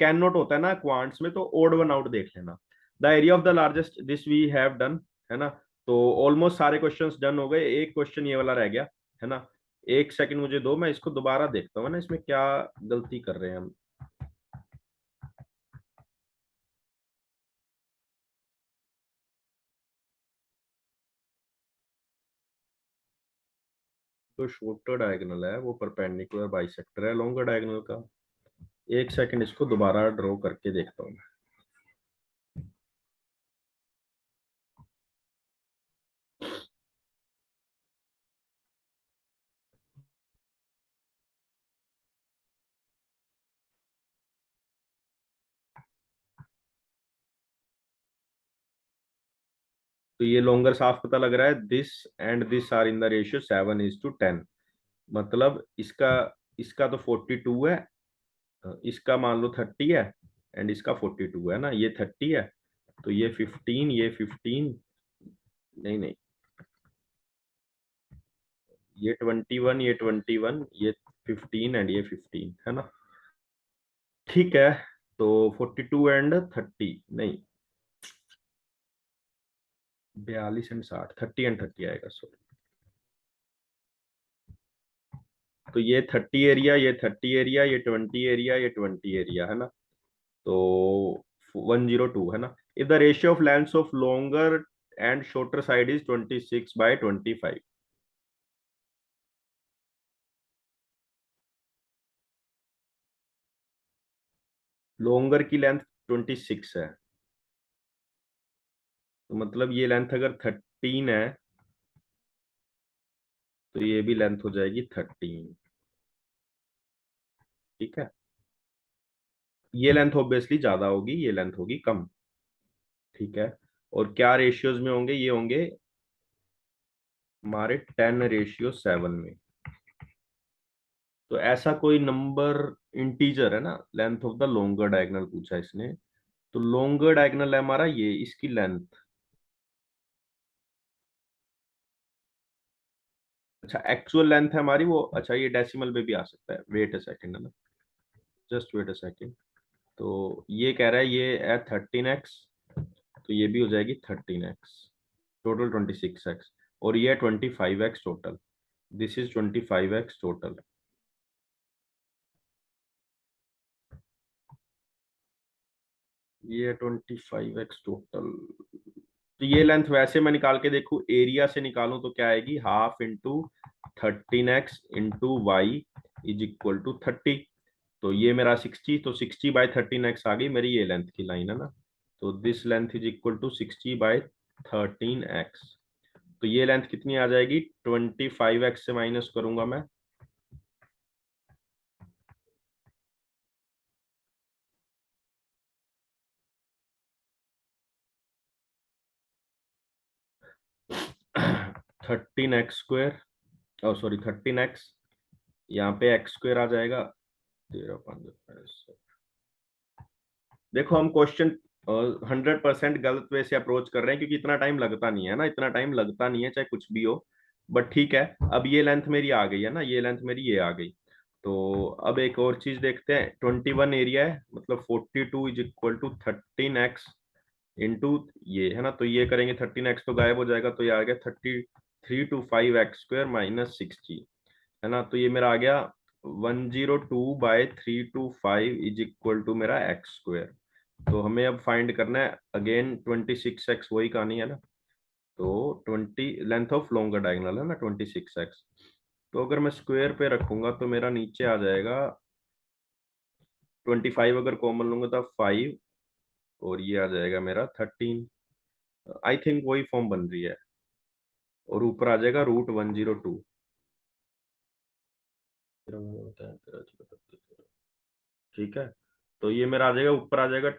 कैन नॉट होता है ना क्वांट्स में, तो ओड वन आउट देख लेना। The area of the largest, this we have done, है ना। तो ऑलमोस्ट सारे क्वेश्चंस डन हो गए, एक क्वेश्चन ये वाला रह गया, है ना। एक सेकंड मुझे दो, मैं इसको दोबारा देखता हूँ ना, इसमें क्या गलती कर रहे हैं हम। तो शॉर्टर डायगोनल है, वो परपेंडिकुलर बाइसेक्टर है लॉन्गर डायगोनल का। एक सेकंड इसको दोबारा ड्रॉ करके देखता हूँ। तो ये लॉन्गर साफ पता लग रहा है, this and this are in the ratio 7:10। मतलब इसका इसका तो 42 है, इसका मान लो 30 है, एंड इसका 42 है ना, ये 30 है, तो ये 15, ये 15, नहीं नहीं, ये 21, ये 21, ये 15 एंड ये 15, है ना। ठीक है, तो 42 एंड 30, नहीं, 42 एंड 60, 30 एंड 30 आएगा, सॉरी। तो ये 30 एरिया, ये 30 एरिया, ये 20 एरिया, ये 20 एरिया, है ना। तो 102, है ना। If the ratio of length of longer and shorter side is 26/25। Longer की लेंथ 26 है, तो मतलब ये लेंथ अगर 13 है, तो ये भी लेंथ हो जाएगी 13। ठीक है, ये लेंथ ऑब्वियसली ज्यादा होगी, ये लेंथ होगी कम। ठीक है, और क्या रेशियोज में होंगे, ये होंगे हमारे 10:7 में। तो ऐसा कोई नंबर इंटीजर है ना, length of the longer diagonal पूछा इसने, तो लॉन्गर डायगोनल है हमारा ये, इसकी लेंथ, अच्छा एक्चुअल लेंथ है हमारी वो, अच्छा ये डेसिमल में भी आ सकता है, वेट अ सेकंड, है ना, जस्ट वेट अ सेकंड। तो ये कह रहा है ये है 13x, तो ये भी हो जाएगी 13x, टोटल 26x, और ये है 25x total, this is 25x total. ये 25x टोटल। तो ये लेंथ वैसे मैं निकाल के देखूं, एरिया से निकालूं तो क्या आएगी, half into 13x into Y is equal to 30। तो ये मेरा 60, तो 60/13x आ गई मेरी ये लेंथ की लाइन, है ना। तो this length is equal to 60/13x। तो ये लेंथ कितनी आ जाएगी, 25x से माइनस करूंगा मैं, थर्टीन एक्स स्क्वेयर, और सॉरी 13x, यहाँ पे एक्स स्क्वेयर आ जाएगा 13 5। देखो हम क्वेश्चन 100% गलत वे से अप्रोच कर रहे हैं, क्योंकि इतना टाइम लगता नहीं है ना, इतना टाइम लगता नहीं है चाहे कुछ भी हो। बट ठीक है, अब ये लेंथ मेरी आ गई है ना, ये लेंथ मेरी ये आ गई। तो अब एक और चीज देखते हैं, 21 एरिया है, मतलब 42 is equal to 13x into ये, है ना। तो ये करेंगे 13x तो गायब हो जाएगा, तो ये आ गया 33/5x² - 60, है ना। तो ये मेरा आ गया 102/325 इज इक्वल टू मेरा x²। तो हमें अब फाइंड करना है अगेन 26x, वही कहानी है ना। तो 20 लेंथ ऑफ लॉन्गर डायगोनल है ना 26x। तो अगर मैं स्क्वायर पे रखूंगा तो मेरा नीचे आ जाएगा 25, अगर कॉमन लूंगा तो 5, और ये आ जाएगा मेरा 13। आई थिंक वही फॉर्म बन रही है, और ऊपर आ जाएगा √102। ठीक है, तो ये मेरा आ जाएगा, ऊपर आ जाएगा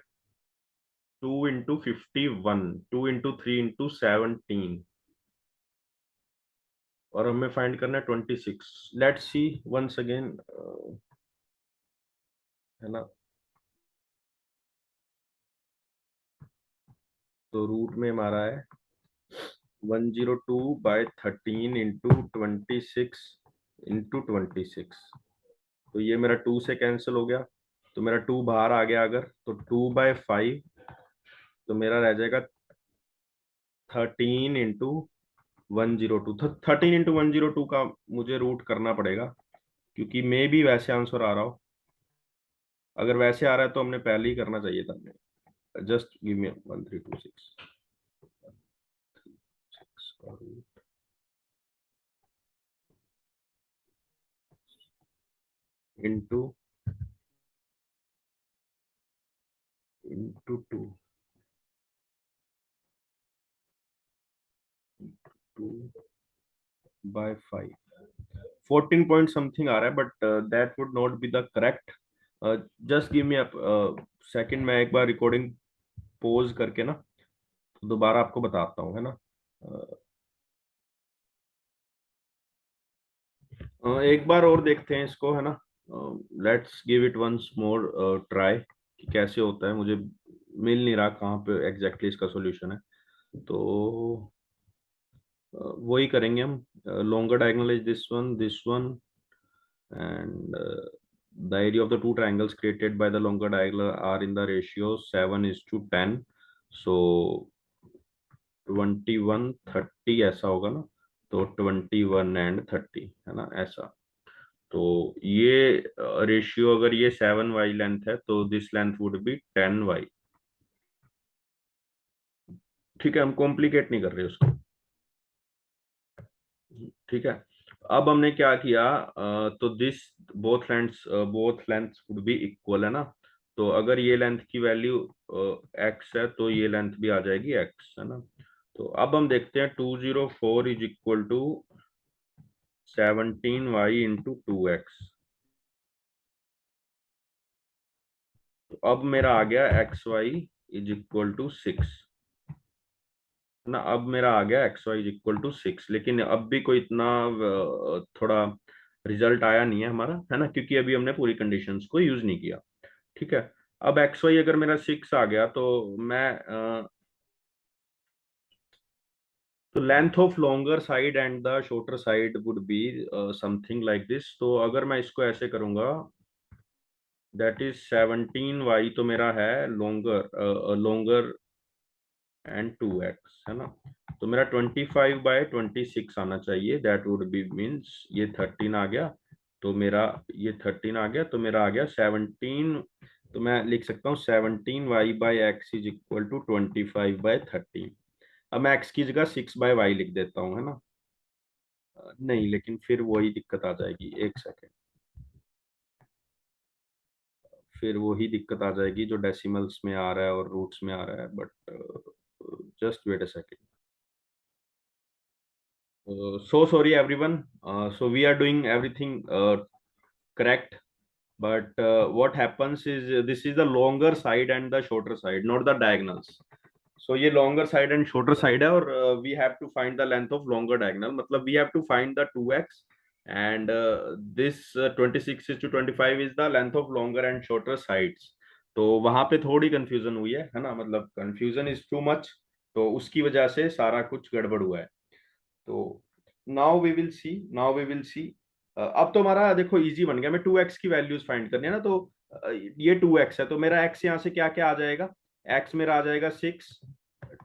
2 × 51, 2 × 3 × 17, और हमें फाइंड करना है 26। लेट्स सी वंस अगेन, है ना। तो रूट में हमारा है 102/13 इंटू 26 तो ये मेरा 2 से कैंसिल हो गया, तो मेरा 2 बाहर आ गया। अगर तो 2/5 तो मेरा रह जाएगा 13 इंटू 102। तो 13 इंटू 102 का मुझे रूट करना पड़ेगा, क्योंकि मे भी वैसे आंसर आ रहा हो। अगर वैसे आ रहा है तो हमने पहले ही करना चाहिए था। Just give me 1326 into into 2/5 14 point something आ रहा है, but that would not be the correct. Just give me a second, मैं एक बार रिकॉर्डिंग पॉज करके ना तो दोबारा आपको बताता हूँ, है ना। एक बार और देखते हैं इसको, है ना। Let's give it once more try कि कैसे होता है। मुझे मिल नहीं रहा कहाँ पे एग्जैक्टली इसका सॉल्यूशन है। तो वही करेंगे हम। Longer diagonal is this one and the area of the two triangles created by the longer diagonal are in the ratio 7:10, so 21:30 ऐसा होगा ना। तो 21:30 है ना, ऐसा। तो ये रेशियो अगर ये 7y लेंथ है तो this length would be 10y। ठीक है, हम कॉम्प्लिकेट नहीं कर रहे उसको। ठीक है, अब हमने क्या किया, तो this both lengths would be equal, है ना। तो अगर ये लेंथ की वैल्यू x है तो ये लेंथ भी आ जाएगी x, है ना। तो अब हम देखते हैं 204 is equal to 17y into 2x। तो अब मेरा आ गया xy इज इक्वल टू 6, ना। अब मेरा आ गया xy इज इक्वल टू 6, लेकिन अब भी कोई इतना थोड़ा रिजल्ट आया नहीं है हमारा, है ना, क्योंकि अभी हमने पूरी कंडीशंस को यूज नहीं किया। ठीक है, अब xy अगर मेरा 6 आ गया तो मैं तो length of longer side and the shorter side would be something like this. तो अगर मैं इसको ऐसे करूंगा, दैट इज 17y तो मेरा है लॉन्गर एंड 2x, है ना। तो मेरा 25/26 आना चाहिए, दैट वुड बी मीन्स ये 13 आ गया। तो मेरा ये 13 आ गया, तो मेरा आ गया 17। तो मैं लिख सकता हूँ 17y/x इज इक्वल टू 25/13। अब मैं x की जगह 6/y लिख देता हूँ, है ना। नहीं, लेकिन फिर वही दिक्कत आ जाएगी, एक सेकेंड। फिर वही दिक्कत आ जाएगी जो डेसिमल्स में आ रहा है और रूट्स में आ रहा है, but just wait a second. So sorry everyone. So we are doing everything correct, but what happens is this is the longer side and the shorter side, not the diagonals. So ये longer side and shorter side है, और we have to find the length of longer diagonal, मतलब we have to find the 2x, and this 26:25 is the length of longer and shorter sides. तो वहां पे थोड़ी confusion हुई है ना, मतलब कंफ्यूजन इज टू मच, तो उसकी वजह से सारा कुछ गड़बड़ हुआ है। तो नाउ वी विल सी। अब तो हमारा देखो इजी बन गया। मैं 2x की वैल्यूज फाइंड करनी है ना, तो ये 2x है तो मेरा x यहाँ से क्या क्या आ जाएगा। x मेरा आ जाएगा 6,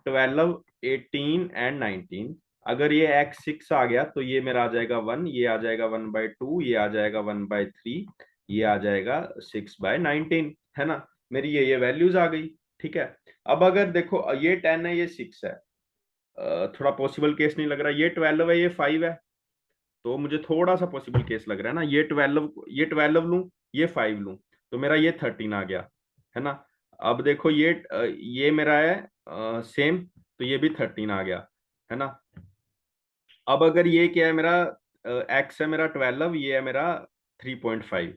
12, 18 एंड 19। अगर ये x 6 आ गया तो ये मेरा आ जाएगा 1, ये आ जाएगा 1/2, ये आ जाएगा 1/3, ये आ जाएगा 6/19, है ना। मेरी ये वैल्यूज आ गई। ठीक है, अब अगर देखो ये 10 है, ये 6 है, थोड़ा पॉसिबल केस नहीं लग रहा। ये 12 है, ये 5 है, तो मुझे थोड़ा सा पॉसिबल केस लग रहा है ना। ये 12 लूं, ये 5 लूं, तो मेरा ये 13 आ गया, है ना। अब देखो ये मेरा है सेम, तो ये भी 13 आ गया, है ना। अब अगर ये क्या है, मेरा एक्स है मेरा 12, ये है मेरा 3.5।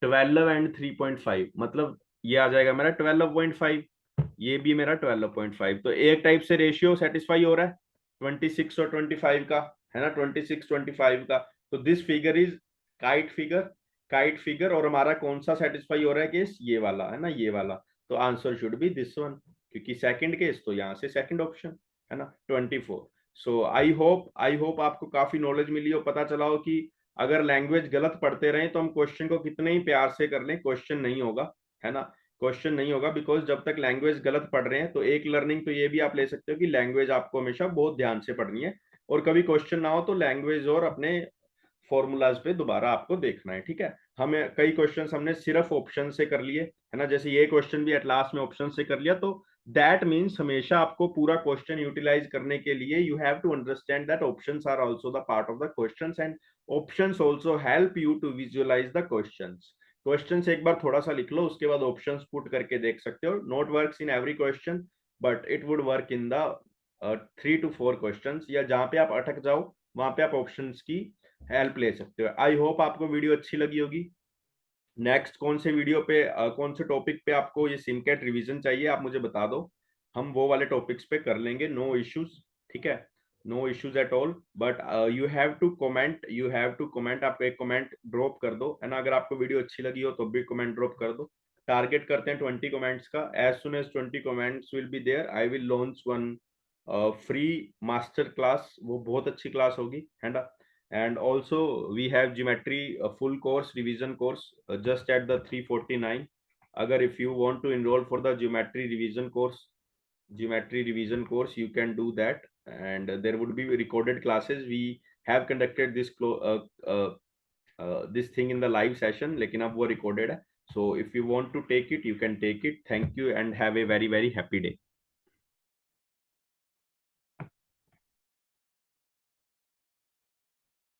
12 एंड 3.5 मतलब ये आ जाएगा मेरा 12.5, ये भी मेरा 12.5। तो एक टाइप से रेशियो सेटिस्फाई हो रहा है 26 और 25 का। है ना, 26 25 का। तो this figure is kite figure, kite figure, और हमारा कौन सा सेटिस्फाई हो रहा है केस, ये वाला है ना, ये वाला। तो answer should be this one, क्योंकि सेकंड केस तो यहाँ से सेकंड ऑप्शन है ना, 24। सो आई होप आपको काफी नॉलेज मिली हो, पता चला हो कि अगर लैंग्वेज गलत पढ़ते रहे तो हम क्वेश्चन को कितने ही प्यार से कर लें, क्वेश्चन नहीं होगा, है ना, क्वेश्चन नहीं होगा। बिकॉज जब तक लैंग्वेज गलत पढ़ रहे हैं, तो एक लर्निंग तो ये भी आप ले सकते हो कि लैंग्वेज आपको हमेशा बहुत ध्यान से पढ़नी है, और कभी क्वेश्चन ना हो तो लैंग्वेज और अपने फॉर्मूलाज पे दोबारा आपको देखना है, ठीक है। हमें कई क्वेश्चन हमने सिर्फ ऑप्शन से कर लिए, है ना, जैसे ये क्वेश्चन भी एट लास्ट में ऑप्शन से कर लिया। तो दैट मीन्स हमेशा आपको पूरा क्वेश्चन यूटिलाइज करने के लिए you have to understand that options are also the part of the questions, and options also help you to visualize the questions. Questions एक बार थोड़ा सा लिख लो, उसके बाद ऑप्शंस पुट करके देख सकते हो। Note works in every question, but it would work in the 3 to 4 question, या जहां पे आप अटक जाओ वहां पे आप ऑप्शंस की हेल्प ले सकते हो। आई होप आपको वीडियो अच्छी लगी होगी। नेक्स्ट कौन से वीडियो पे कौन से टॉपिक पे आपको ये सिमकैट रिवीजन चाहिए, आप मुझे बता दो, हम वो वाले टॉपिक्स पे कर लेंगे, नो इश्यूज, ठीक है, no issues at all. But you have to comment, you have to comment, आप एक कमेंट ड्रॉप कर दो, है ना, अगर आपको वीडियो अच्छी लगी हो तो भी कमेंट ड्रॉप कर दो। टारगेट करते हैं 20 कमेंट्स का। As soon as 20 comments will be there, I will launch one free master class, वो बहुत अच्छी क्लास होगी, है ना। And also we have geometry full course revision course just at the 349. Agar if you want to enroll for the geometry revision course, you can do that, and there would be recorded classes. We have conducted this thing in the live session, लेकिन अब वो recorded है। So if you want to take it, you can take it. Thank you and have a very very happy day.